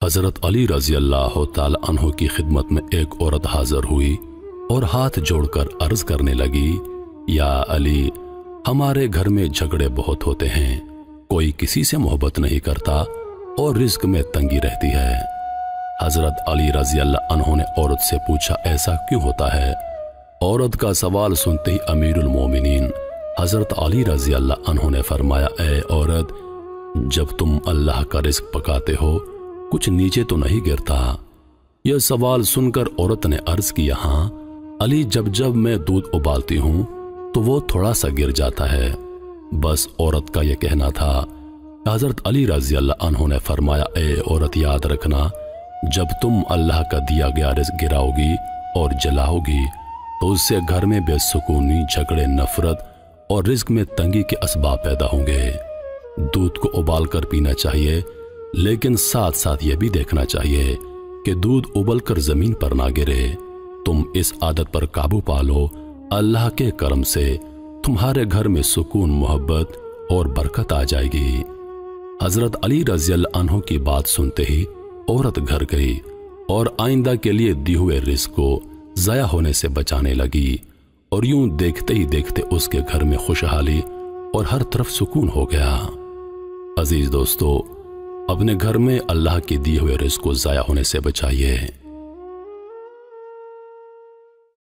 حضرت علی رضی اللہ تعالی عنہ کی خدمت میں ایک عورت حاضر ہوئی اور ہاتھ جوڑ کر عرض کرنے لگی، یا علی، ہمارے گھر میں جھگڑے بہت ہوتے ہیں، کوئی کسی سے محبت نہیں کرتا اور رزق میں تنگی رہتی ہے۔ حضرت علی رضی اللہ عنہ نے عورت سے پوچھا، ایسا کیوں ہوتا ہے؟ عورت کا سوال سنتے ہی امیر المومنین حضرت علی رضی اللہ عنہ نے فرمایا، اے عورت، جب تم اللہ کا رزق پکاتے ہو کچھ نیچے تو نہیں گرتا؟ یہ سوال سن کر عورت نے عرض کیا، ہاں علی، جب میں دودھ ابالتی ہوں تو وہ تھوڑا سا گر جاتا ہے۔ بس عورت کا یہ کہنا تھا۔ حضرت علی رضی اللہ عنہ نے فرمایا، اے عورت، یاد رکھنا، جب تم اللہ کا دیا گیا رزق گراؤ گی اور جلاؤ گی تو اس سے گھر میں بے سکونی، جھگڑے، نفرت اور رزق میں تنگی کے اسباب پیدا ہوں گے۔ دودھ کو ابال کر پینا چاہیے، لیکن ساتھ ساتھ یہ بھی دیکھنا چاہیے کہ دودھ ابل کر زمین پر نہ گرے۔ تم اس عادت پر قابو پالو، اللہ کے کرم سے تمہارے گھر میں سکون، محبت اور برکت آ جائے گی۔ حضرت علی رضی اللہ عنہ کی بات سنتے ہی عورت گھر گئی اور آئندہ کے لیے دی ہوئے رزق کو ضائع ہونے سے بچانے لگی، اور یوں دیکھتے ہی دیکھتے اس کے گھر میں خوشحالی اور ہر طرف سکون ہو گیا۔ عزیز دوستو، اپنے گھر میں اللہ کے دیے ہوئے رزق کو ضائع ہونے سے بچائیے۔